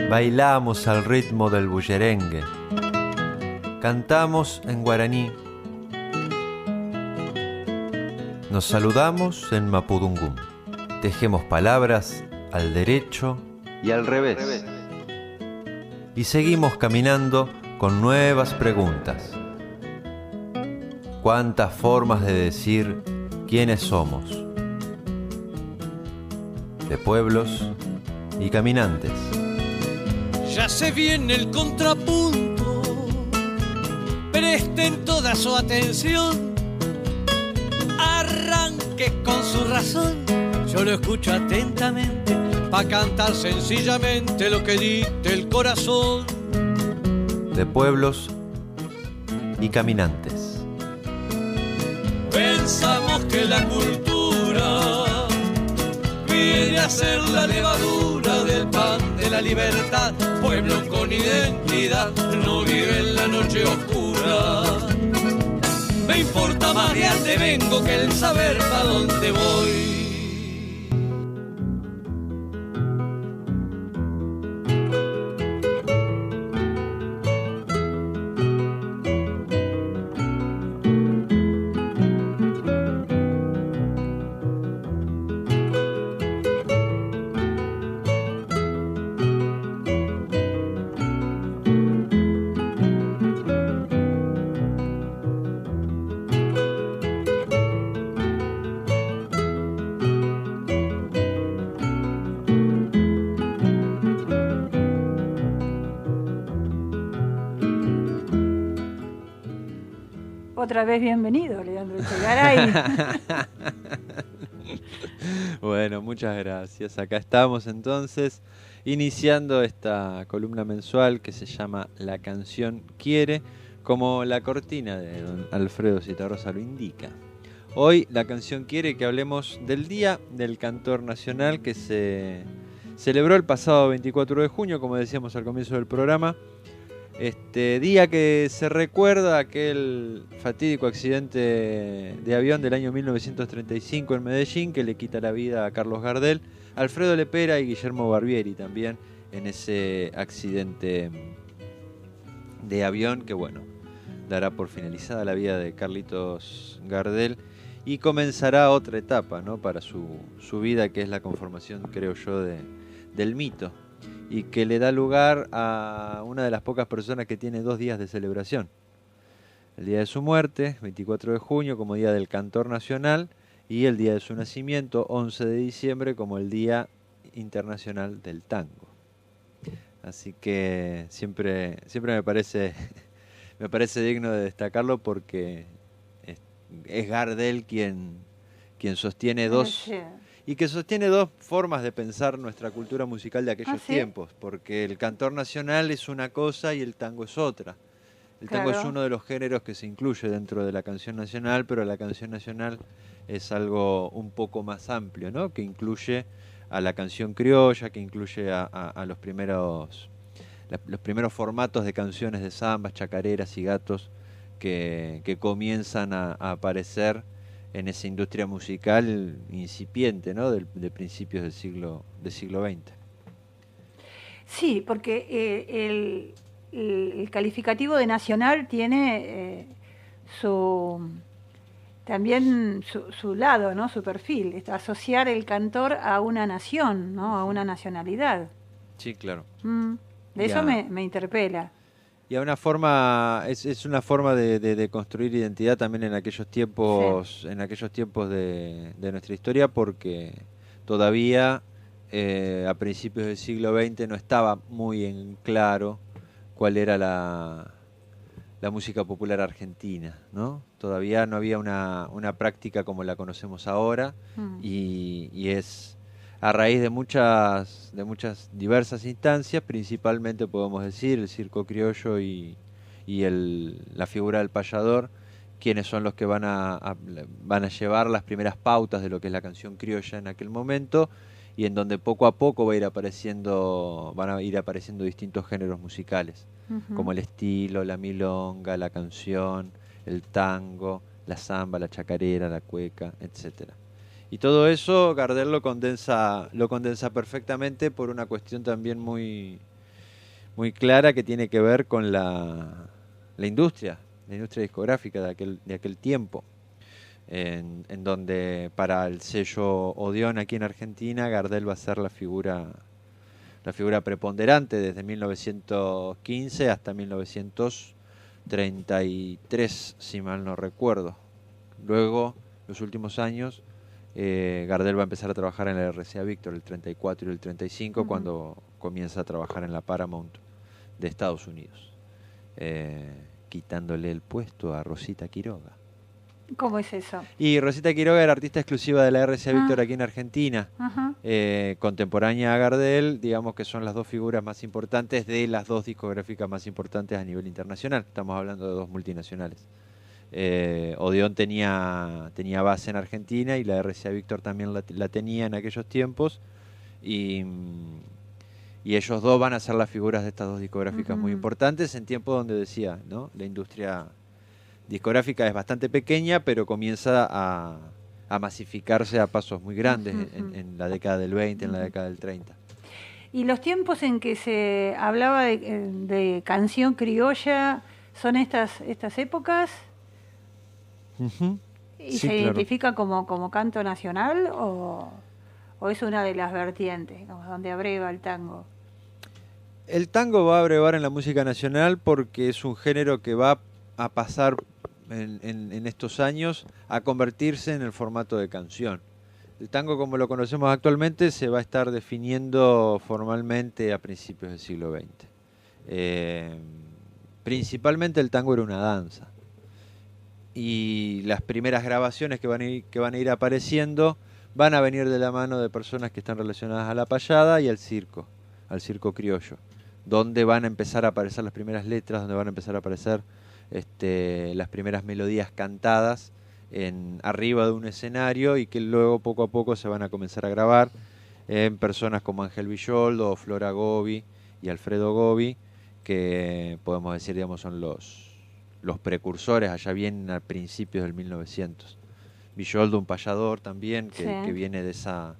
Bailamos al ritmo del bullerengue, cantamos en guaraní, nos saludamos en mapudungún, tejemos palabras al derecho y al revés, y seguimos caminando con nuevas preguntas. ¿Cuántas formas de decir quiénes somos? De pueblos y caminantes. Ya se viene el contrapunto, presten toda su atención, arranque con su razón, yo lo escucho atentamente, pa' cantar sencillamente lo que dicte el corazón. De pueblos y caminantes. Pensamos que la cultura viene a ser la levadura del pan de la libertad. Pueblo con identidad no vive en la noche oscura. Me importa más de dónde vengo que el saber pa' dónde voy. Otra vez bienvenido, Leandro Echegaray. Bueno, muchas gracias. Acá estamos entonces iniciando esta columna mensual que se llama La Canción Quiere, como la cortina de don Alfredo Zitarrosa lo indica. Hoy La Canción Quiere que hablemos del Día del Cantor Nacional que se celebró el pasado 24 de junio, como decíamos al comienzo del programa. Este día que se recuerda aquel fatídico accidente de avión del año 1935 en Medellín que le quita la vida a Carlos Gardel, Alfredo Lepera y Guillermo Barbieri también en ese accidente de avión que bueno, dará por finalizada la vida de Carlitos Gardel y comenzará otra etapa, ¿no?, para su vida, que es la conformación, creo yo, del mito. Y que le da lugar a una de las pocas personas que tiene 2 días de celebración. El día de su muerte, 24 de junio, como Día del Cantor Nacional, y el día de su nacimiento, 11 de diciembre, como el Día Internacional del Tango. Así que siempre me parece digno de destacarlo porque es Gardel quien sostiene dos... Y que sostiene 2 formas de pensar nuestra cultura musical de aquellos tiempos, porque el cantor nacional es una cosa y el tango es otra. El tango es uno de los géneros que se incluye dentro de la canción nacional, pero la canción nacional es algo un poco más amplio, ¿no?, que incluye a la canción criolla, que incluye a los primeros formatos de canciones de zambas, chacareras y gatos que comienzan a aparecer en esa industria musical incipiente, ¿no?, de principios del siglo XX. Sí, porque el calificativo de nacional tiene también su lado, ¿no?, su perfil, asociar el cantor a una nación, ¿no?, a una nacionalidad. Sí, claro. De eso me interpela. Y a una forma, es una forma de construir identidad también en aquellos tiempos, en aquellos tiempos de nuestra historia, porque todavía a principios del siglo XX no estaba muy en claro cuál era la música popular argentina, ¿no? Todavía no había una práctica como la conocemos ahora, y es a raíz de muchas diversas instancias, principalmente podemos decir el circo criollo y la figura del payador, quienes son los que van a llevar las primeras pautas de lo que es la canción criolla en aquel momento, y en donde poco a poco van a ir apareciendo distintos géneros musicales, como el estilo, la milonga, la canción, el tango, la zamba, la chacarera, la cueca, etcétera. Y todo eso Gardel lo condensa perfectamente por una cuestión también muy muy clara que tiene que ver con la industria discográfica de aquel tiempo, en donde para el sello Odeón aquí en Argentina, Gardel va a ser la figura preponderante desde 1915 hasta 1933, si mal no recuerdo. Luego, los últimos años, Gardel va a empezar a trabajar en la RCA Victor, el 34 y el 35, cuando comienza a trabajar en la Paramount de Estados Unidos, quitándole el puesto a Rosita Quiroga. ¿Cómo es eso? Y Rosita Quiroga era artista exclusiva de la RCA Victor aquí en Argentina, contemporánea a Gardel, digamos que son las dos figuras más importantes de las dos discográficas más importantes a nivel internacional. Estamos hablando de dos multinacionales. Odeón tenía base en Argentina y la RCA Victor también la tenía en aquellos tiempos, y ellos dos van a ser las figuras de estas dos discográficas muy importantes en tiempos donde decía, ¿no? La industria discográfica es bastante pequeña, pero comienza a masificarse a pasos muy grandes en la década del 20, en la década del 30. ¿Y los tiempos en que se hablaba de canción criolla son estas épocas? ¿Y Sí, se claro. identifica como canto nacional o es una de las vertientes, como donde abreva el tango? El tango va a abrevar en la música nacional porque es un género que va a pasar en estos años a convertirse en el formato de canción. El tango, como lo conocemos actualmente, se va a estar definiendo formalmente a principios del siglo XX. Principalmente el tango era una danza. Y las primeras grabaciones que van a ir apareciendo van a venir de la mano de personas que están relacionadas a la payada y al circo criollo, donde van a empezar a aparecer las primeras letras, donde van a empezar a aparecer las primeras melodías cantadas arriba de un escenario, y que luego poco a poco se van a comenzar a grabar en personas como Ángel Villoldo, Flora Gobi y Alfredo Gobi, que podemos decir, digamos, son los precursores allá bien a principios del 1900. Villoldo, un payador también, que viene de esa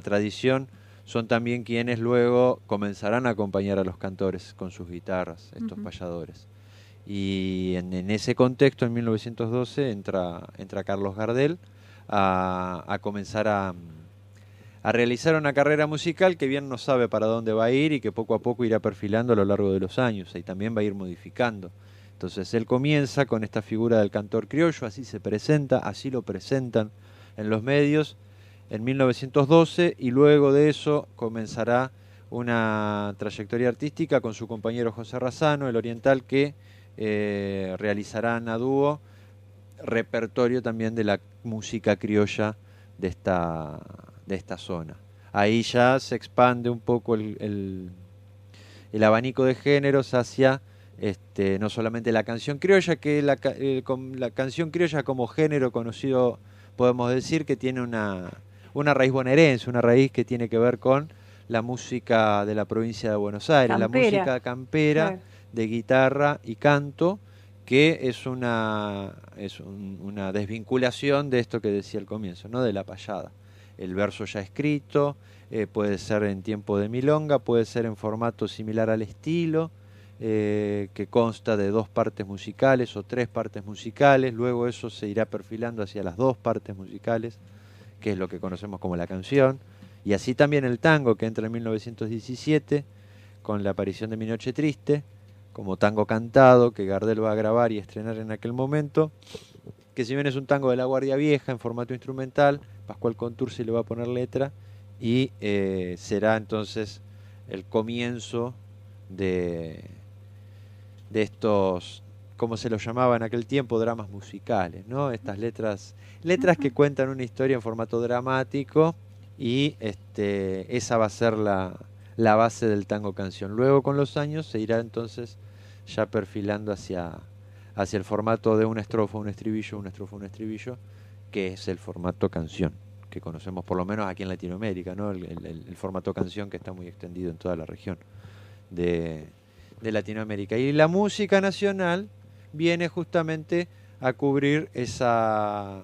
tradición, son también quienes luego comenzarán a acompañar a los cantores con sus guitarras, estos payadores. Y en ese contexto, en 1912, entra Carlos Gardel a comenzar a realizar una carrera musical que bien no sabe para dónde va a ir y que poco a poco irá perfilando a lo largo de los años, y también va a ir modificando. Entonces él comienza con esta figura del cantor criollo, así se presenta, así lo presentan en los medios en 1912, y luego de eso comenzará una trayectoria artística con su compañero José Razzano, el oriental, que realizarán a dúo repertorio también de la música criolla de esta zona. Ahí ya se expande un poco el abanico de géneros hacia no solamente la canción criolla, que la canción criolla como género conocido, podemos decir que tiene una raíz bonaerense, una raíz que tiene que ver con la música de la provincia de Buenos Aires, Campera. la música campera, claro, de guitarra y canto, que es una desvinculación de esto que decía al comienzo, ¿no? De la payada. El verso ya escrito, puede ser en tiempo de milonga, puede ser en formato similar al estilo, que consta de 2 partes musicales o 3 partes musicales. Luego eso se irá perfilando hacia las 2 partes musicales, que es lo que conocemos como la canción. Y así también el tango, que entra en 1917 con la aparición de Mi Noche Triste, como tango cantado, que Gardel va a grabar y estrenar en aquel momento, que si bien es un tango de la Guardia Vieja en formato instrumental, Pascual Contursi le va a poner letra, y será entonces el comienzo de estos, como se los llamaba en aquel tiempo, dramas musicales, ¿no? Estas letras que cuentan una historia en formato dramático, y esa va a ser la base del tango canción. Luego, con los años, se irá entonces ya perfilando hacia el formato de una estrofa, un estribillo, una estrofa, un estribillo, que es el formato canción, que conocemos por lo menos aquí en Latinoamérica, ¿no? El formato canción, que está muy extendido en toda la región de Latinoamérica. Y la música nacional viene justamente a cubrir esa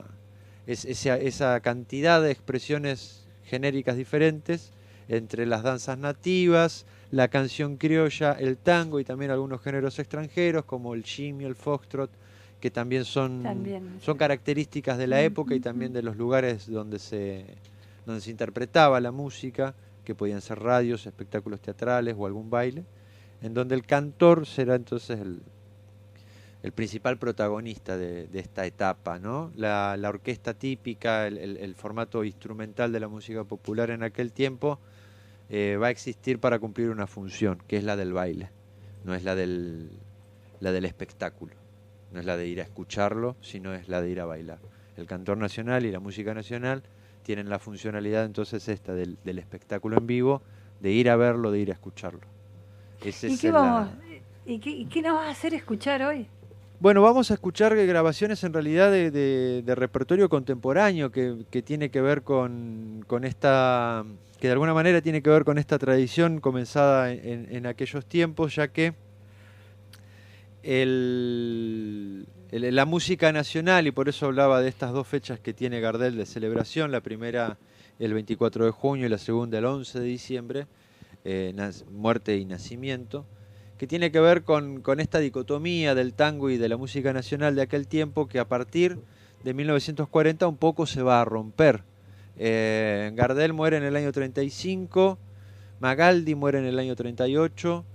cantidad de expresiones genéricas diferentes entre las danzas nativas, la canción criolla, el tango y también algunos géneros extranjeros como el jimmy, el foxtrot, que también son características de la época y también de los lugares donde se interpretaba la música, que podían ser radios, espectáculos teatrales o algún baile, en donde el cantor será entonces el principal protagonista de esta etapa, ¿no? La orquesta típica, el formato instrumental de la música popular en aquel tiempo va a existir para cumplir una función, que es la del baile, no es la del espectáculo, no es la de ir a escucharlo, sino es la de ir a bailar. El cantor nacional y la música nacional tienen la funcionalidad entonces esta del espectáculo en vivo, de ir a verlo, de ir a escucharlo. ¿Y qué nos vas a hacer escuchar hoy? Bueno, vamos a escuchar grabaciones en realidad de repertorio contemporáneo que tiene que ver con esta, que de alguna manera tiene que ver con esta tradición comenzada en aquellos tiempos, ya que la música nacional, y por eso hablaba de estas dos fechas que tiene Gardel de celebración, la primera el 24 de junio y la segunda el 11 de diciembre, muerte y nacimiento, que tiene que ver con esta dicotomía del tango y de la música nacional de aquel tiempo, que a partir de 1940 un poco se va a romper. Gardel muere en el año 35, Magaldi muere en el año 38,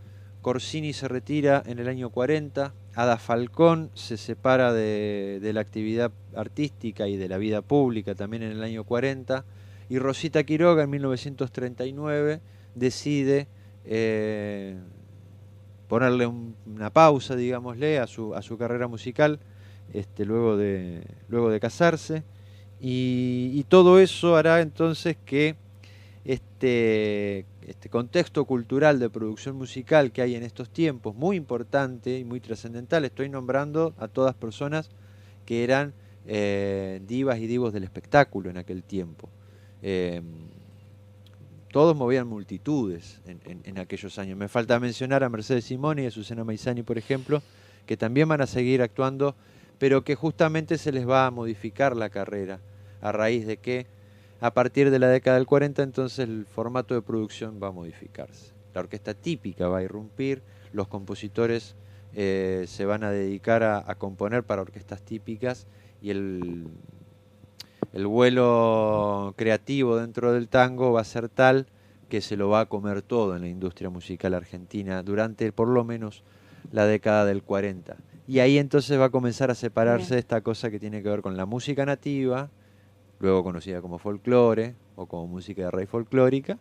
Corsini se retira en el año 40, Ada Falcón se separa de la actividad artística y de la vida pública también en el año 40, y Rosita Quiroga en 1939 decide ponerle una pausa, digámosle, a su carrera musical, luego de casarse, y todo eso hará entonces que este contexto cultural de producción musical que hay en estos tiempos, muy importante y muy trascendental. Estoy nombrando a todas personas que eran divas y divos del espectáculo en aquel tiempo. Todos movían multitudes en aquellos años. Me falta mencionar a Mercedes Simone y a Susana Maizani, por ejemplo, que también van a seguir actuando, pero que justamente se les va a modificar la carrera, a raíz de que a partir de la década del 40 entonces el formato de producción va a modificarse. La orquesta típica va a irrumpir, los compositores se van a dedicar a componer para orquestas típicas, y el vuelo creativo dentro del tango va a ser tal que se lo va a comer todo en la industria musical argentina durante por lo menos la década del 40. Y ahí entonces va a comenzar a separarse esta cosa que tiene que ver con la música nativa, luego conocida como folclore o como música de raíz folclórica,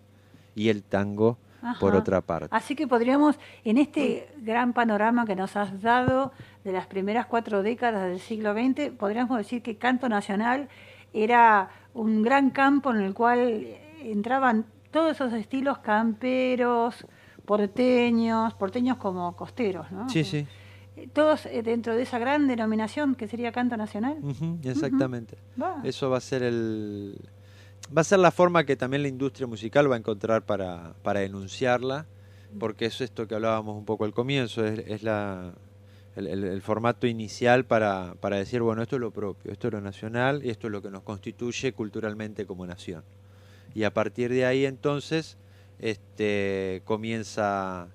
y el tango. Ajá. Por otra parte. Así que podríamos, en este gran panorama que nos has dado de las primeras 4 décadas del siglo XX, podríamos decir que canto nacional era un gran campo en el cual entraban todos esos estilos camperos, porteños como costeros, ¿no? Sí, sí. Todos dentro de esa gran denominación que sería canto nacional. Exactamente. Eso va a ser la forma que también la industria musical va a encontrar para enunciarla, porque es esto que hablábamos un poco al comienzo, es el formato inicial para decir, bueno, esto es lo propio, esto es lo nacional y esto es lo que nos constituye culturalmente como nación. Y a partir de ahí entonces comienza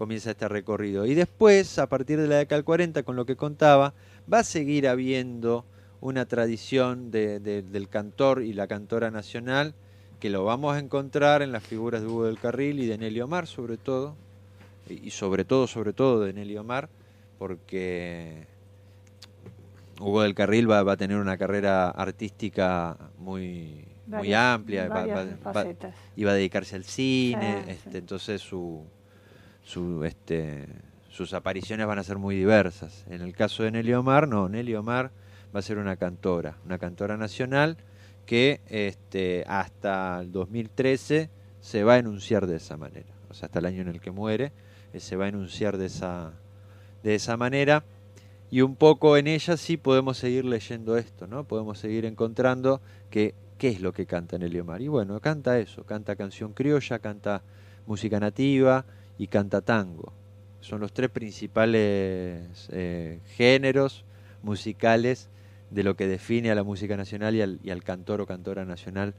este recorrido. Y después, a partir de la década del 40, con lo que contaba, va a seguir habiendo una tradición del cantor y la cantora nacional, que lo vamos a encontrar en las figuras de Hugo del Carril y de Nelly Omar, sobre todo, y sobre todo de Nelly Omar, porque Hugo del Carril va a tener una carrera artística muy amplia, iba a dedicarse al cine, entonces sus apariciones van a ser muy diversas. En el caso de Nelly Omar, no, Nelly Omar va a ser una cantora nacional que hasta el 2013 se va a enunciar de esa manera, o sea, hasta el año en el que muere, se va a enunciar de esa manera, y un poco en ella sí podemos seguir leyendo esto, ¿no? Podemos seguir encontrando qué es lo que canta Nelly Omar. Y bueno, canta eso, canta canción criolla, canta música nativa y canta tango. Son los 3 principales géneros musicales de lo que define a la música nacional y al cantor o cantora nacional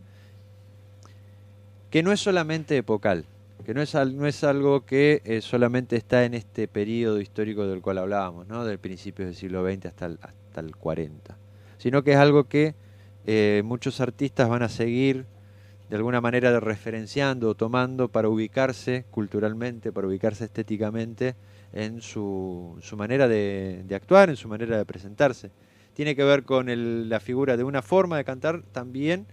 que no es solamente epocal, que no es algo que solamente está en este periodo histórico del cual hablábamos, ¿no? Del principio del siglo XX hasta el 40, sino que es algo que muchos artistas van a seguir de alguna manera referenciando o tomando para ubicarse culturalmente, para ubicarse estéticamente en su manera de actuar, en su manera de presentarse. Tiene que ver con la figura de una forma de cantar también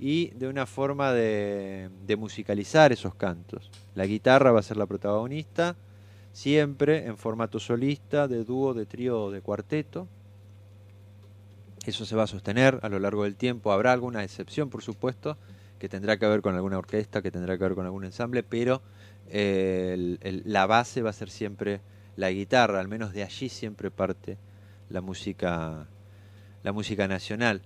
y de una forma de musicalizar esos cantos. La guitarra va a ser la protagonista, siempre en formato solista, de dúo, de trío o de cuarteto. Eso se va a sostener a lo largo del tiempo. Habrá alguna excepción, por supuesto, que tendrá que ver con alguna orquesta, que tendrá que ver con algún ensamble, pero la base va a ser siempre la guitarra, al menos de allí siempre parte la música nacional.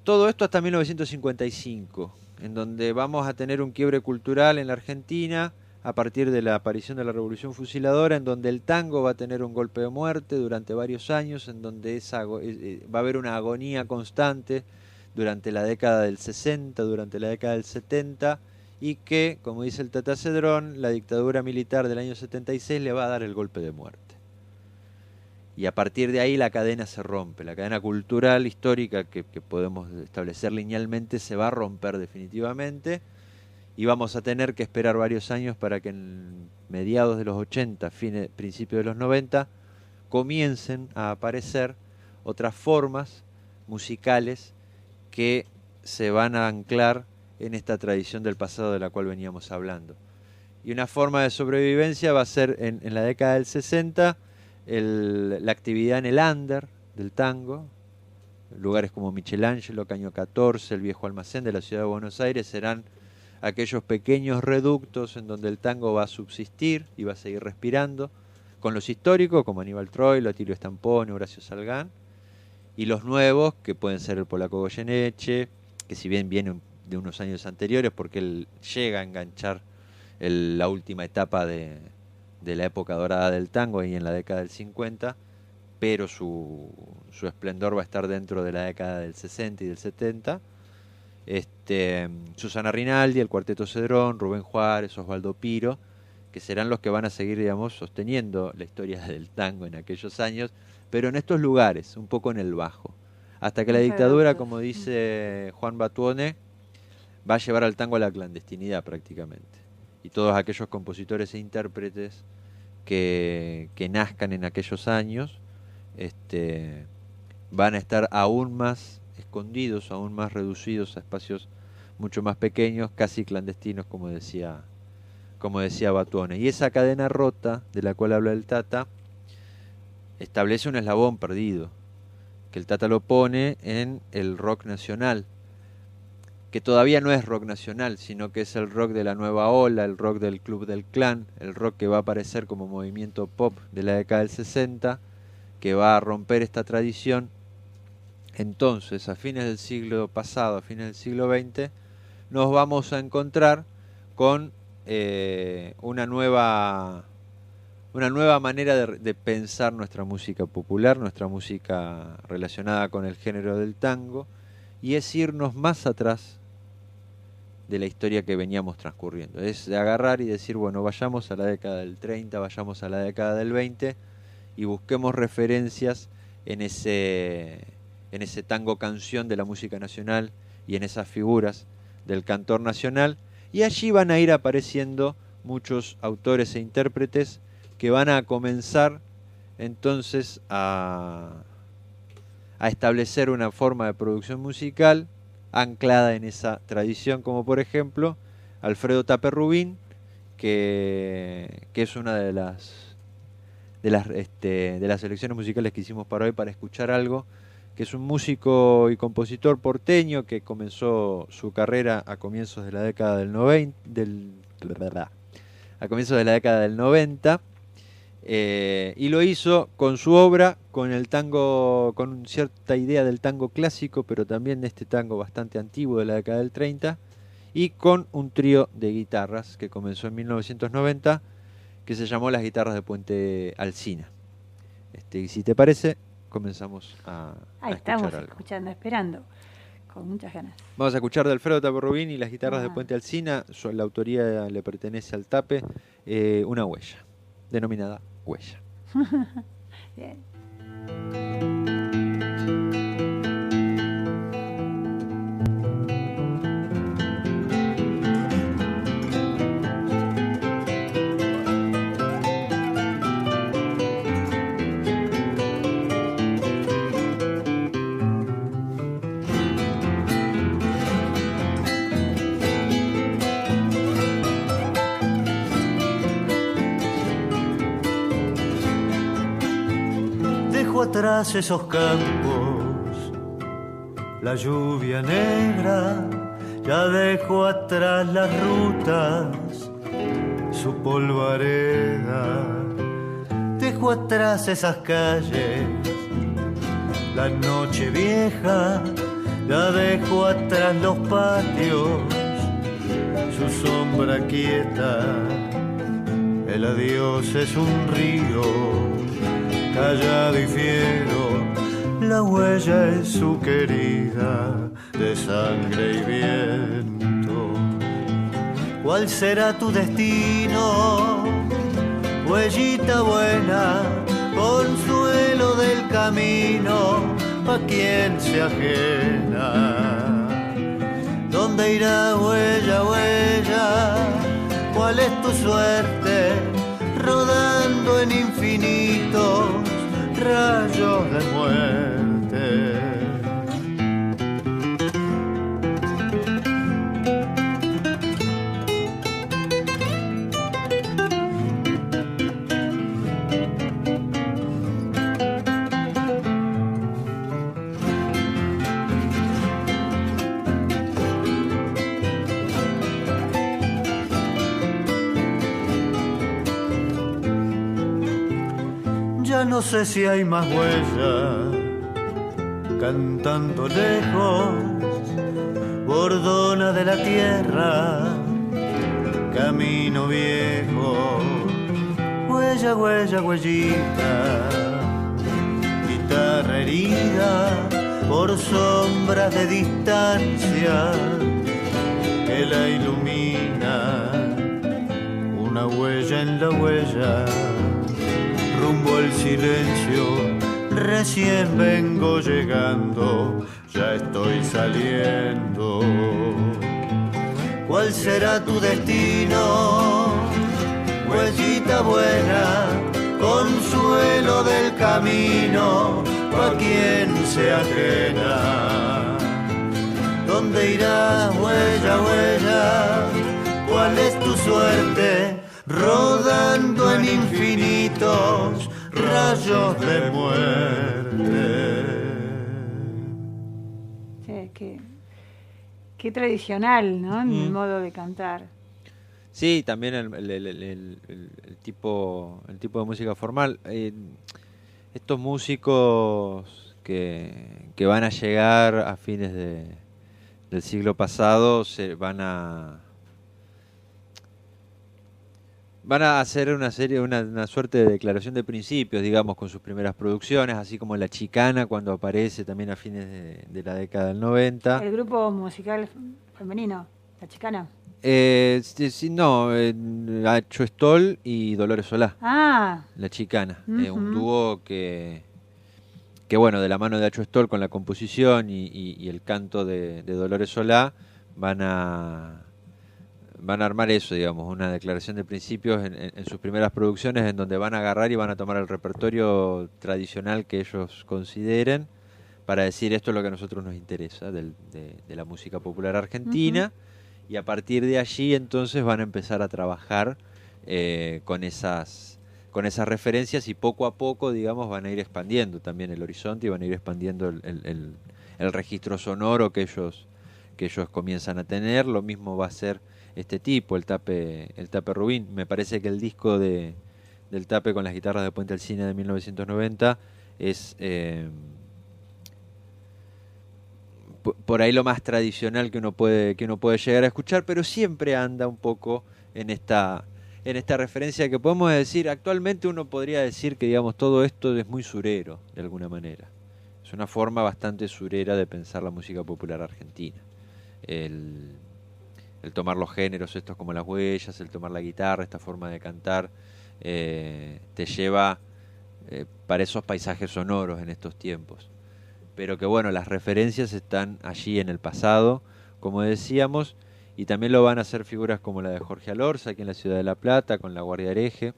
Todo esto hasta 1955, en donde vamos a tener un quiebre cultural en la Argentina a partir de la aparición de la Revolución Fusiladora, en donde el tango va a tener un golpe de muerte durante varios años, en donde va a haber una agonía constante durante la década del 60, durante la década del 70, y que, como dice el Tata Cedrón, la dictadura militar del año 76 le va a dar el golpe de muerte. Y a partir de ahí la cadena se rompe, la cadena cultural histórica que podemos establecer linealmente se va a romper definitivamente, y vamos a tener que esperar varios años para que en mediados de los 80, principios de los 90, comiencen a aparecer otras formas musicales que se van a anclar en esta tradición del pasado de la cual veníamos hablando. Y una forma de sobrevivencia va a ser en la década del 60 la actividad en el under del tango. Lugares como Michelangelo, Caño 14, el Viejo Almacén de la ciudad de Buenos Aires serán aquellos pequeños reductos en donde el tango va a subsistir y va a seguir respirando, con los históricos como Aníbal Troilo, Atilio Stampone, Horacio Salgán, y los nuevos que pueden ser el polaco Goyeneche, que si bien viene de unos años anteriores porque él llega a enganchar la última etapa de la época dorada del tango y en la década del 50, pero su esplendor va a estar dentro de la década del 60 y del 70. Susana Rinaldi, el Cuarteto Cedrón, Rubén Juárez, Osvaldo Piro, que serán los que van a seguir, digamos, sosteniendo la historia del tango en aquellos años, pero en estos lugares, un poco en el bajo, hasta que la dictadura, como dice Juan Batuone, va a llevar al tango a la clandestinidad prácticamente. Y todos aquellos compositores e intérpretes que nazcan en aquellos años van a estar aún más escondidos, aún más reducidos a espacios mucho más pequeños, casi clandestinos, como decía Batuone. Y esa cadena rota de la cual habla el Tata establece un eslabón perdido, que el Tata lo pone en el rock nacional, que todavía no es rock nacional, sino que es el rock de la nueva ola, el rock del Club del Clan, el rock que va a aparecer como movimiento pop de la década del 60, que va a romper esta tradición. Entonces, a fines del siglo pasado, a fines del siglo XX, nos vamos a encontrar con una nueva manera de pensar nuestra música popular, nuestra música relacionada con el género del tango, y es irnos más atrás de la historia que veníamos transcurriendo. Es de agarrar y decir, bueno, vayamos a la década del 30, vayamos a la década del 20 y busquemos referencias en ese tango canción de la música nacional y en esas figuras del cantor nacional, y allí van a ir apareciendo muchos autores e intérpretes que van a comenzar entonces a establecer una forma de producción musical anclada en esa tradición, como por ejemplo Alfredo Tape Rubín, que es una de las selecciones musicales que hicimos para hoy, para escuchar algo, que es un músico y compositor porteño que comenzó su carrera a comienzos de la década del 90, y lo hizo con su obra, con el tango, con cierta idea del tango clásico, pero también de este tango bastante antiguo de la década del 30, y con un trío de guitarras que comenzó en 1990, que se llamó Las Guitarras de Puente Alsina. Y si te parece, comenzamos a Ahí escuchar estamos algo. escuchando, esperando. con muchas ganas. Vamos a escuchar de Alfredo Tape Rubín y las guitarras de Ah. Puente Alsina. La autoría le pertenece al Tape. Una huella, denominada Huella. Bien. Dejo atrás esos campos, la lluvia negra, ya dejo atrás las rutas, su polvareda. Dejo atrás esas calles, la noche vieja, ya dejo atrás los patios, su sombra quieta. El adiós es un río callado y fiero, la huella es su querida de sangre y viento. ¿Cuál será tu destino, huellita buena, consuelo del camino, pa' quien se ajena? ¿Dónde irá huella, huella? ¿Cuál es tu suerte? Rodando en infinitos rayos de muerte. Ya no sé si hay más huellas cantando lejos, bordona de la tierra, camino viejo, huella, huella, huellita, guitarra herida por sombras de distancia que la ilumina, una huella en la huella. Rumbo al silencio, recién vengo llegando, ya estoy saliendo. ¿Cuál será tu destino, huellita buena, consuelo del camino, pa' quien se ajena? ¿Dónde irás, huella, huella? ¿Cuál es tu suerte? Rodando en infinitos rayos de muerte. Sí, qué tradicional, ¿no? En el modo de cantar. Sí, también el tipo de música formal. Estos músicos que van a llegar a fines del siglo pasado van a hacer una suerte de declaración de principios, digamos, con sus primeras producciones, así como La Chicana, cuando aparece también a fines de la década del 90. El grupo musical femenino, La Chicana. Acho Stoll y Dolores Solá. Ah. La Chicana. Uh-huh. Un dúo que bueno, de la mano de Acho Stoll con la composición y el canto de Dolores Solá van a armar eso, digamos, una declaración de principios en sus primeras producciones, en donde van a agarrar y van a tomar el repertorio tradicional que ellos consideren para decir esto es lo que a nosotros nos interesa de la música popular argentina. Uh-huh. Y a partir de allí entonces van a empezar a trabajar con esas referencias, y poco a poco, digamos, van a ir expandiendo también el horizonte y van a ir expandiendo el registro sonoro que ellos comienzan a tener. Lo mismo va a ser este tipo, el Tape Rubín. Me parece que el disco del Tape con las guitarras de Puente Alsina de 1990 es por ahí lo más tradicional que uno puede llegar a escuchar, pero siempre anda un poco en esta referencia que podemos decir, actualmente uno podría decir que, digamos, todo esto es muy surero de alguna manera. Es una forma bastante surera de pensar la música popular argentina. El tomar los géneros estos como las huellas, el tomar la guitarra, esta forma de cantar, te lleva para esos paisajes sonoros en estos tiempos. Pero que bueno, las referencias están allí en el pasado, como decíamos, y también lo van a hacer figuras como la de Jorge Alorza, aquí en la ciudad de La Plata, con La Guardia Hereje,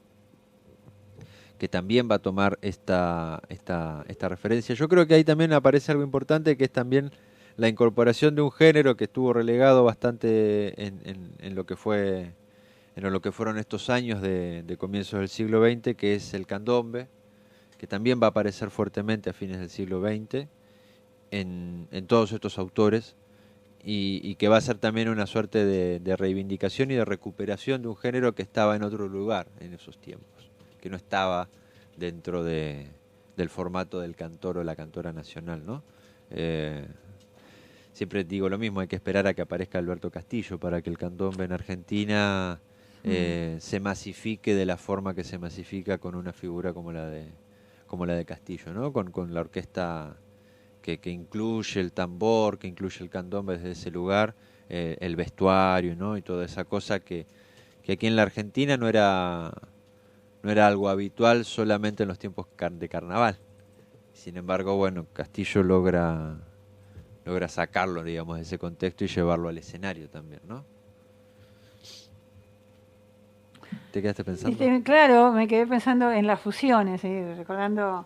que también va a tomar esta referencia. Yo creo que ahí también aparece algo importante, que es también la incorporación de un género que estuvo relegado bastante en lo que fueron estos años de comienzos del siglo XX, que es el candombe, que también va a aparecer fuertemente a fines del siglo XX en todos estos autores, y que va a ser también una suerte de reivindicación y de recuperación de un género que estaba en otro lugar en esos tiempos, que no estaba dentro del formato del cantor o la cantora nacional, ¿no? Siempre digo lo mismo, hay que esperar a que aparezca Alberto Castillo para que el candombe en Argentina se masifique de la forma que se masifica con una figura como la de Castillo, ¿no? Con la orquesta que incluye el tambor, que incluye el candombe desde ese lugar, el vestuario, ¿no? Y toda esa cosa que aquí en la Argentina no era algo habitual solamente en los tiempos de carnaval. Sin embargo, bueno, Castillo logra sacarlo, digamos, de ese contexto y llevarlo al escenario también, ¿no? ¿Te quedaste pensando? Claro, me quedé pensando en las fusiones, recordando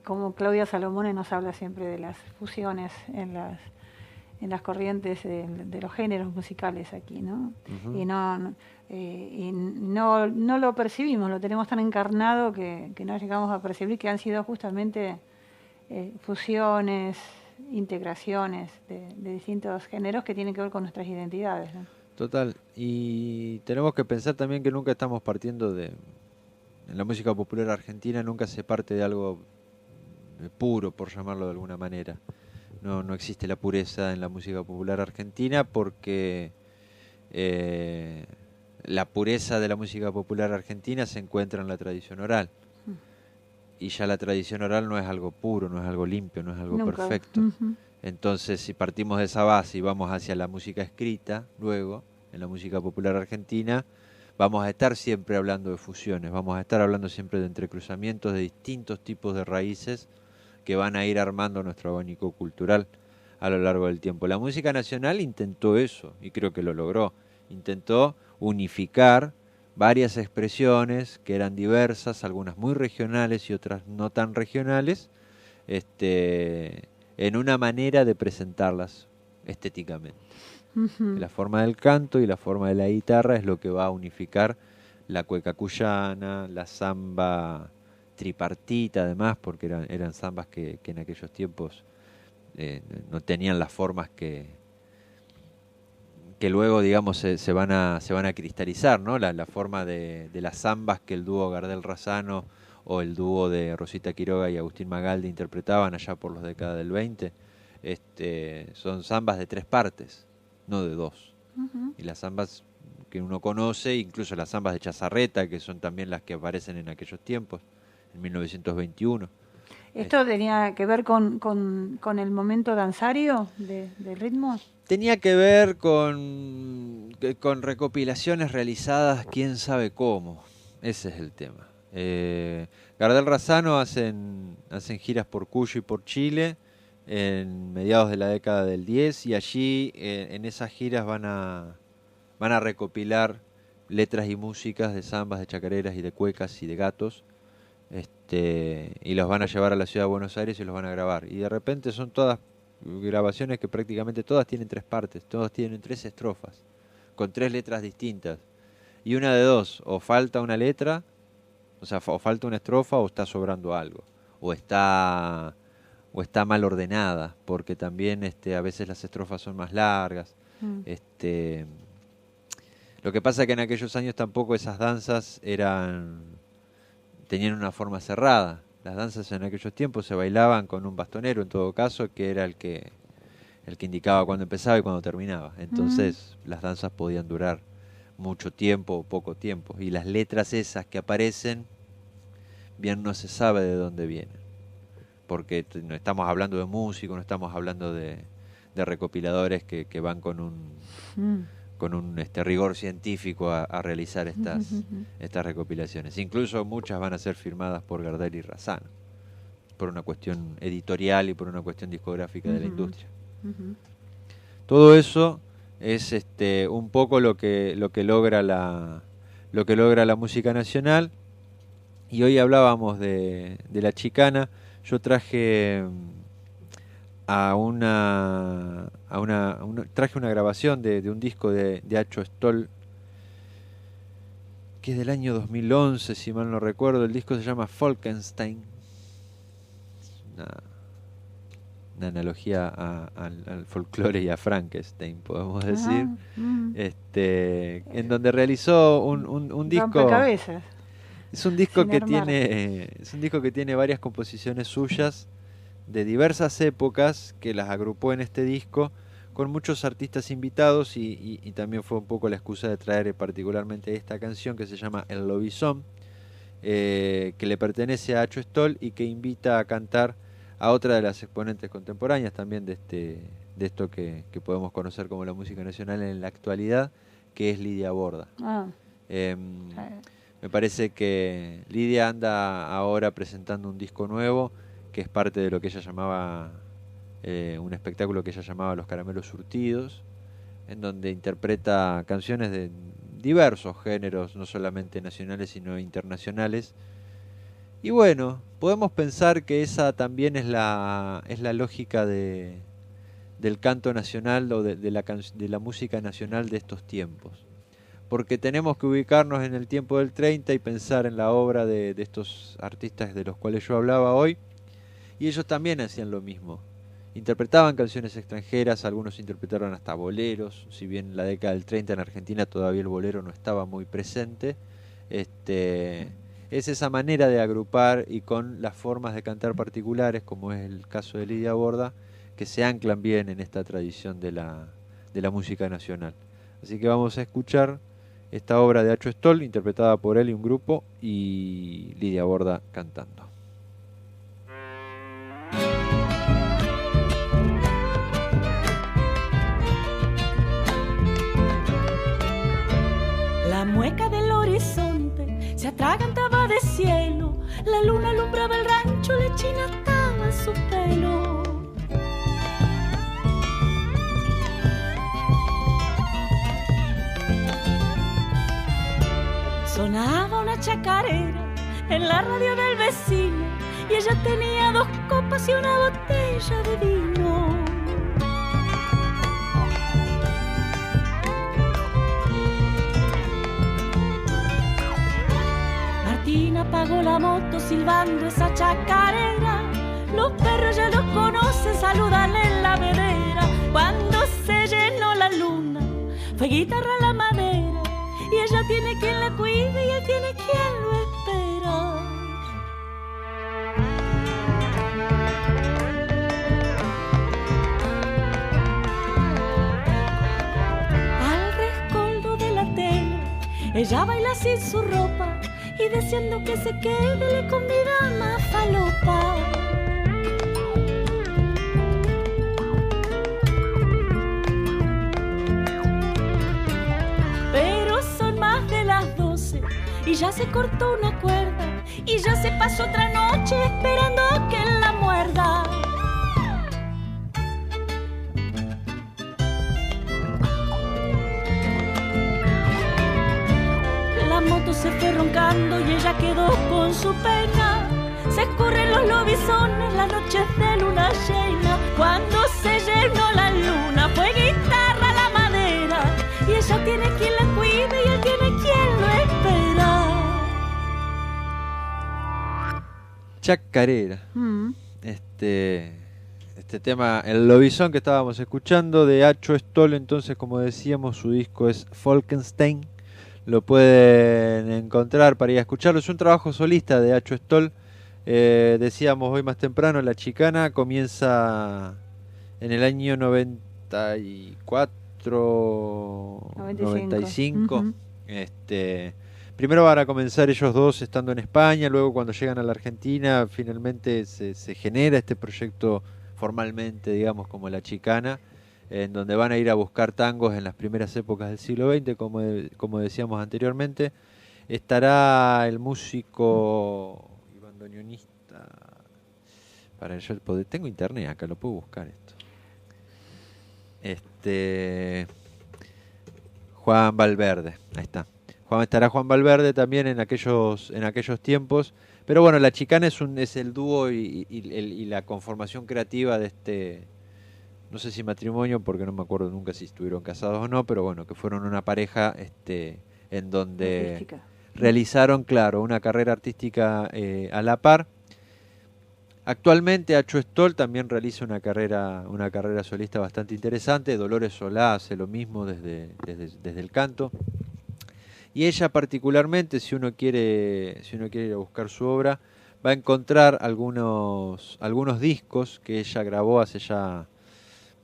cómo Claudia Salomone nos habla siempre de las fusiones en las corrientes de los géneros musicales aquí, ¿no? Uh-huh. Y no lo percibimos, lo tenemos tan encarnado que no llegamos a percibir que han sido justamente fusiones, integraciones de distintos géneros que tienen que ver con nuestras identidades, ¿no? Total, y tenemos que pensar también que nunca estamos partiendo en la música popular argentina nunca se parte de algo puro, por llamarlo de alguna manera. No existe la pureza en la música popular argentina porque la pureza de la música popular argentina se encuentra en la tradición oral. Y ya la tradición oral no es algo puro, no es algo limpio, no es algo nunca. Perfecto. Uh-huh. Entonces, si partimos de esa base y vamos hacia la música escrita, luego, en la música popular argentina, vamos a estar siempre hablando de fusiones, vamos a estar hablando siempre de entrecruzamientos de distintos tipos de raíces que van a ir armando nuestro abanico cultural a lo largo del tiempo. La música nacional intentó eso, y creo que lo logró. Intentó unificar varias expresiones que eran diversas, algunas muy regionales y otras no tan regionales, en una manera de presentarlas estéticamente. Uh-huh. La forma del canto y la forma de la guitarra es lo que va a unificar la cueca cuyana, la samba tripartita además, porque eran zambas que en aquellos tiempos no tenían las formas que luego, digamos, se van a cristalizar, ¿no? La forma de las zambas que el dúo Gardel Razzano o el dúo de Rosita Quiroga y Agustín Magaldi interpretaban allá por las décadas del 20, son zambas de 3 partes, no de 2. Uh-huh. Y las zambas que uno conoce, incluso las zambas de Chazarreta, que son también las que aparecen en aquellos tiempos, en 1921. ¿Esto tenía que ver con el momento danzario del ritmo? Tenía que ver con recopilaciones realizadas quién sabe cómo. Ese es el tema. Gardel Razzano hacen giras por Cuyo y por Chile en mediados de la década del 10 y allí en esas giras van a recopilar letras y músicas de zambas, de chacareras y de cuecas y de gatos, y los van a llevar a la ciudad de Buenos Aires y los van a grabar. Y de repente son todas grabaciones que prácticamente todas tienen 3 partes, todas tienen 3 estrofas, con 3 letras distintas. Y una de dos, o falta una letra, o sea, o falta una estrofa o está sobrando algo, o está mal ordenada, porque también a veces las estrofas son más largas. Lo que pasa es que en aquellos años tampoco esas danzas tenían una forma cerrada. Las danzas en aquellos tiempos se bailaban con un bastonero, en todo caso, que era el que indicaba cuándo empezaba y cuándo terminaba. Entonces, las danzas podían durar mucho tiempo o poco tiempo. Y las letras esas que aparecen, bien no se sabe de dónde vienen. porque no estamos hablando de músicos, no estamos hablando de recopiladores que van con un rigor científico a realizar estas recopilaciones. Incluso muchas van a ser firmadas por Gardel y Razano, por una cuestión editorial y por una cuestión discográfica de la industria. Todo eso es un poco lo que logra la música nacional. Y hoy hablábamos de la chicana. Yo traje traje una grabación de un disco de Acho Stoll, que es del año 2011, si mal no recuerdo. El disco se llama Falkenstein. Una analogía al folclore y a Frankenstein, podemos decir. En donde realizó un disco. Rompecabezas. Es un disco Sin armar. es un disco que tiene varias composiciones suyas de diversas épocas, que las agrupó en este disco con muchos artistas invitados, y también fue un poco la excusa de traer particularmente esta canción que se llama El Lobizón, que le pertenece a Acho Stoll y que invita a cantar a otra de las exponentes contemporáneas también de esto que podemos conocer como la música nacional en la actualidad, que es Lidia Borda. Me parece que Lidia anda ahora presentando un disco nuevo, que es parte de lo que ella llamaba, un espectáculo que ella llamaba Los Caramelos Surtidos, en donde interpreta canciones de diversos géneros, no solamente nacionales sino internacionales. Y bueno, podemos pensar que esa también es la lógica del canto nacional o de la música nacional de estos tiempos. Porque tenemos que ubicarnos en el tiempo del 30 y pensar en la obra de estos artistas de los cuales yo hablaba hoy, y ellos también hacían lo mismo. Interpretaban canciones extranjeras, algunos interpretaron hasta boleros, si bien en la década del 30 en Argentina todavía el bolero no estaba muy presente. Es esa manera de agrupar, y con las formas de cantar particulares, como es el caso de Lidia Borda, que se anclan bien en esta tradición de la música nacional. Así que vamos a escuchar esta obra de Acho Stoll, interpretada por él y un grupo, y Lidia Borda cantando. La mueca del horizonte se atragantaba de cielo, la luna alumbraba el rancho, le chinataba su pelo. Sonaba una chacarera en la radio del vecino, y ella tenía 2 copas y una botella de vino. Martín apagó la moto silbando esa chacarera, los perros ya los conocen, saludan en la vedera. Cuando se llenó la luna, fue guitarra a la madera, y ella tiene quien la cuide y él tiene quien lo espera. Al rescoldo de la tela, ella baila sin su ropa, y deseando que se quede le convida más falopa. Y ya se cortó una cuerda, y ya se pasó otra noche esperando que la muerda. La moto se fue roncando y ella quedó con su pena. Se escurren los lobizones las noches de luna llena. Cuando se llenó la luna fue guitarra a la madera, y ella tiene quien la cuide y él tiene quien lo espera. Chacarera. Este tema, el lobizón que estábamos escuchando de Acho Stoll, entonces, como decíamos, su disco es Falkenstein. Lo pueden encontrar para ir a escucharlo. Es un trabajo solista de Acho Stoll. Decíamos hoy más temprano, la chicana comienza en el año 94, 95. primero van a comenzar ellos dos estando en España, luego cuando llegan a la Argentina finalmente se genera este proyecto formalmente, digamos, como La Chicana, en donde van a ir a buscar tangos en las primeras épocas del siglo XX, como decíamos anteriormente. Estará el músico y bandoneonista, tengo internet acá, lo puedo buscar esto. Juan Valverde, ahí está. Estará Juan Valverde también en aquellos tiempos. Pero bueno, La Chicana es el dúo y la conformación creativa de este, no sé si matrimonio, porque no me acuerdo nunca si estuvieron casados o no, pero bueno, que fueron una pareja en donde Artística. realizaron, claro, una carrera artística a la par. Actualmente Acho Stoll también realiza una carrera solista bastante interesante. Dolores Solá hace lo mismo desde el canto. Y ella particularmente, si uno quiere ir a buscar su obra, va a encontrar algunos discos que ella grabó hace ya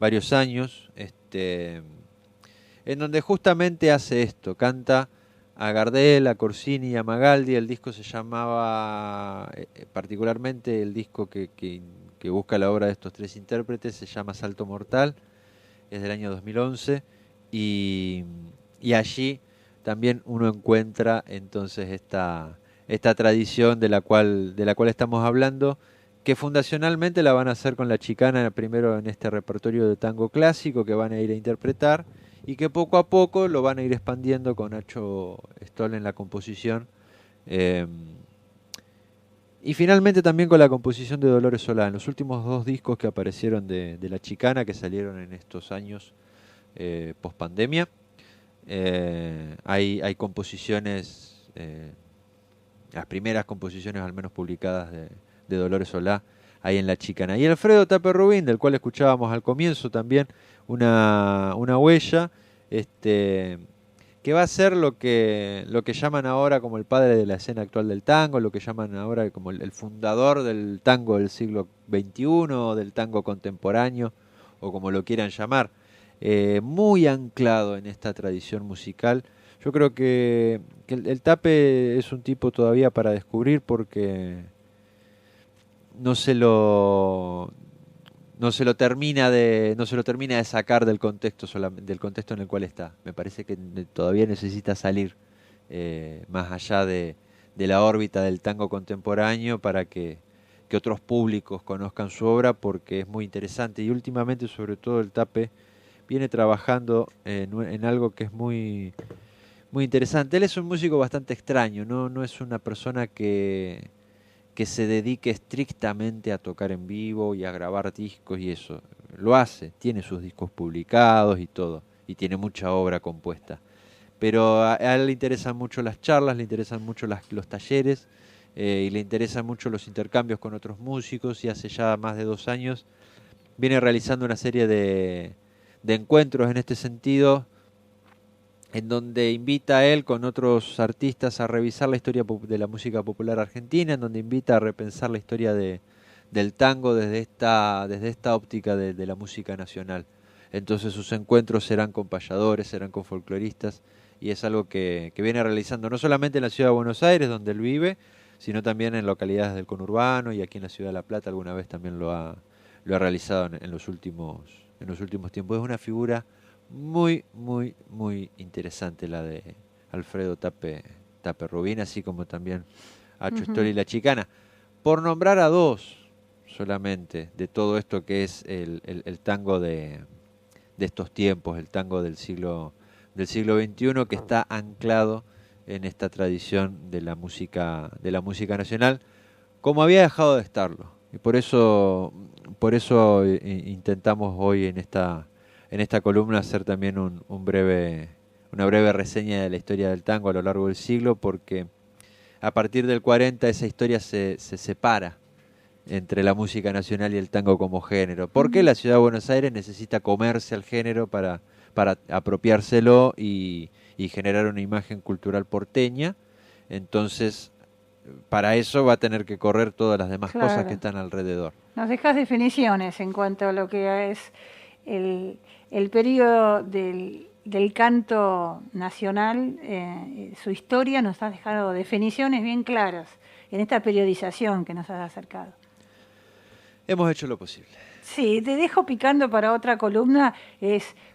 varios años, en donde justamente hace esto, canta a Gardel, a Corsini y a Magaldi. El disco se llamaba, particularmente el disco que busca la obra de estos tres intérpretes, se llama Salto Mortal, es del año 2011, y allí también uno encuentra entonces esta tradición de la cual estamos hablando, que fundacionalmente la van a hacer con La Chicana primero en este repertorio de tango clásico que van a ir a interpretar, y que poco a poco lo van a ir expandiendo con Acho Stoll en la composición, y finalmente también con la composición de Dolores Solá. En los últimos dos discos que aparecieron de La Chicana, que salieron en estos años post pandemia, hay composiciones, las primeras composiciones al menos publicadas de Dolores Solá ahí en La Chicana. Y Alfredo Tape Rubín, del cual escuchábamos al comienzo también una huella, que va a ser lo que llaman ahora como el padre de la escena actual del tango, lo que llaman ahora como el fundador del tango del siglo XXI, o del tango contemporáneo, o como lo quieran llamar. Muy anclado en esta tradición musical. Yo creo que el Tape es un tipo todavía para descubrir, porque no se lo termina de sacar del contexto en el cual está. Me parece que todavía necesita salir más allá de la órbita del tango contemporáneo para que otros públicos conozcan su obra, porque es muy interesante. Y últimamente, sobre todo, el Tape viene trabajando en algo que es muy, muy interesante. Él es un músico bastante extraño, no es una persona que se dedique estrictamente a tocar en vivo y a grabar discos y eso. Lo hace, tiene sus discos publicados y todo, y tiene mucha obra compuesta. Pero a él le interesan mucho las charlas, le interesan mucho los talleres, y le interesan mucho los intercambios con otros músicos, y hace ya más de 2 años viene realizando una serie de encuentros en este sentido, en donde invita a él con otros artistas a revisar la historia de la música popular argentina, en donde invita a repensar la historia del tango desde esta óptica de la música nacional. Entonces sus encuentros serán con payadores, serán con folcloristas, y es algo que viene realizando no solamente en la ciudad de Buenos Aires, donde él vive, sino también en localidades del conurbano, y aquí en la ciudad de La Plata alguna vez también lo ha realizado en los últimos tiempos. Es una figura muy, muy, muy interesante la de Alfredo Tape Rubín, así como también Acho Stoll y La Chicana. Por nombrar a 2 solamente de todo esto que es el tango de estos tiempos, el tango del siglo XXI, que está anclado en esta tradición de la música nacional, como había dejado de estarlo. Y por eso intentamos hoy en esta columna hacer también una breve reseña de la historia del tango a lo largo del siglo, porque a partir del 40 esa historia se separa entre la música nacional y el tango como género. Porque la ciudad de Buenos Aires necesita comerse al género para apropiárselo y generar una imagen cultural porteña. Entonces, para eso va a tener que correr todas las demás cosas que están alrededor. Nos dejas definiciones en cuanto a lo que es el periodo del del canto nacional, su historia, nos has dejado definiciones bien claras en esta periodización que nos has acercado. Hemos hecho lo posible. Sí, te dejo picando para otra columna,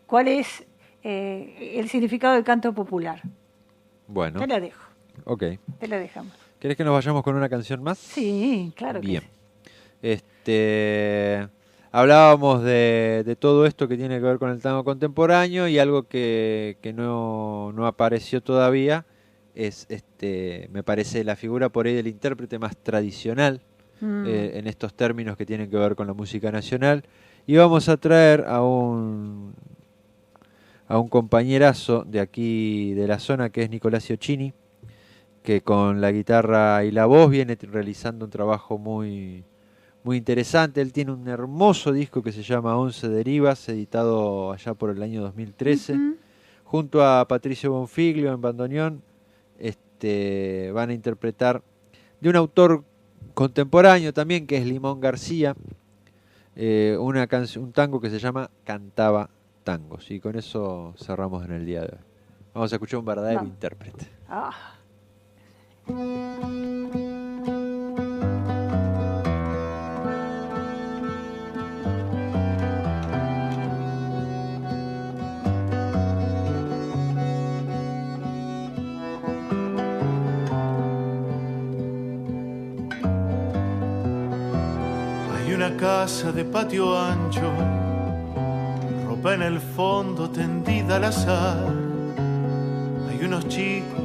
¿cuál es el significado del canto popular? Bueno. Te la dejo. Ok. Te la dejamos. ¿Querés que nos vayamos con una canción más? Sí, claro que Bien. sí. Hablábamos de todo esto que tiene que ver con el tango contemporáneo y algo que no apareció todavía es, me parece, la figura por ahí del intérprete más tradicional en estos términos que tienen que ver con la música nacional. Y vamos a traer a un compañerazo de aquí de la zona que es Nicolás Ciocchini, que con la guitarra y la voz viene realizando un trabajo muy interesante. Él tiene un hermoso disco que se llama 11 Derivas, editado allá por el año 2013, junto a Patricio Bonfiglio en bandoneón. Van a interpretar de un autor contemporáneo también, que es Limón García, un tango que se llama Cantaba Tangos. Y con eso cerramos en el día de hoy. Vamos a escuchar un verdadero intérprete. Hay una casa de patio ancho, ropa en el fondo tendida al azar. Hay unos chicos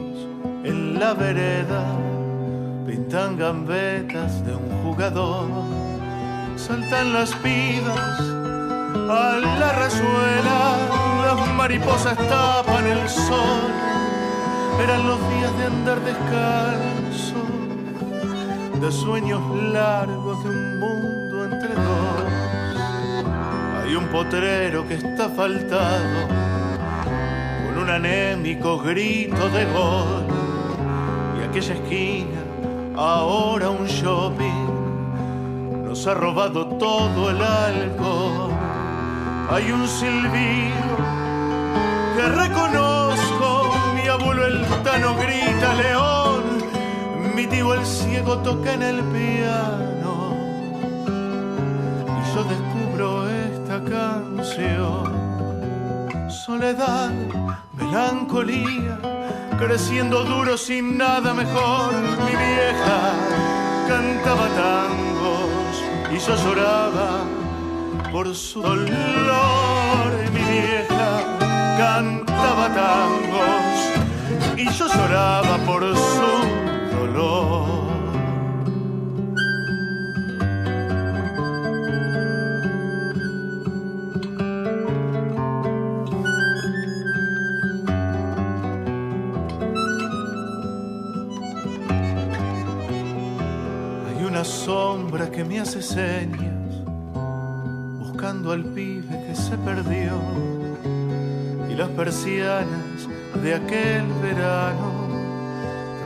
en la vereda, pintan gambetas de un jugador. Saltan las pibas a la razuela, las mariposas tapan el sol. Eran los días de andar descalzo, de sueños largos de un mundo entre dos. Hay un potrero que está faltado, con un anémico grito de gol. Y aquella esquina, ahora un shopping, nos ha robado todo el alcohol. Hay un silbido que reconozco, mi abuelo el tano grita león, mi tío el ciego toca en el piano, y yo descubro esta canción. Soledad, melancolía, creciendo duro sin nada mejor. Mi vieja cantaba tangos y yo lloraba por su dolor. Mi vieja cantaba tangos y yo lloraba por su dolor. Hay una sombra que me hace señas, buscando al pibe que se perdió, y las persianas de aquel verano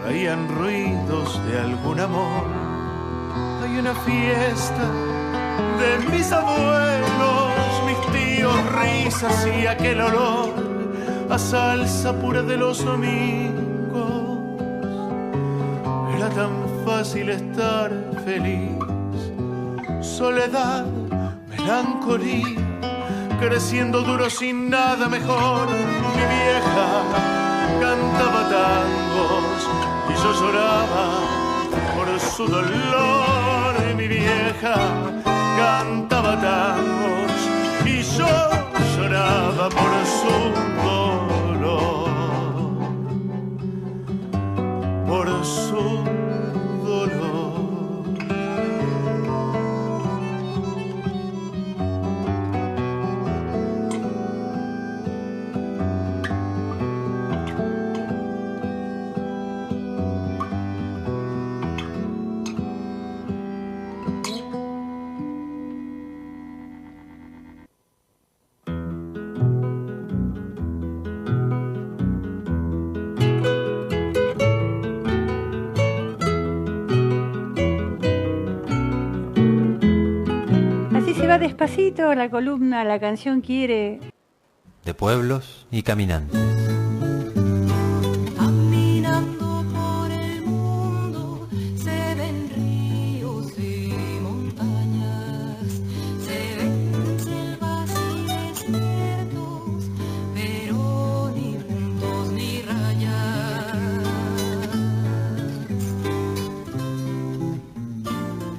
traían ruidos de algún amor. Hay una fiesta de mis abuelos, mis tíos, risas y aquel olor a salsa pura de los domingos. Era tan fácil estar feliz. Soledad, melancolía, creciendo duro sin nada mejor. Mi vieja cantaba tangos y yo lloraba por su dolor. Mi vieja cantaba tangos y yo lloraba por su dolor. Por su dolor. Así se va despacito la columna La Canción Quiere de pueblos y caminantes. Caminando por el mundo se ven ríos y montañas, se ven selvas y desiertos, pero ni puntos ni rayas.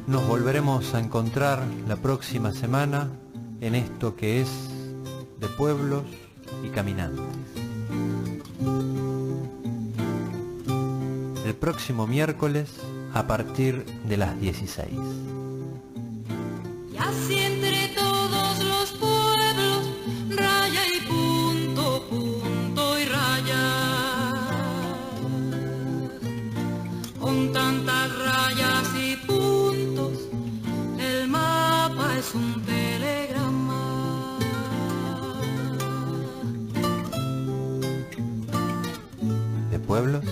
Nos volveremos a encontrar la próxima semana en esto que es de pueblos y caminantes. El próximo miércoles a partir de las 16. Y así entre todos los pueblos, raya y punto, punto y raya. Con tantas rayas y puntos, el mapa es un telegrama. De pueblos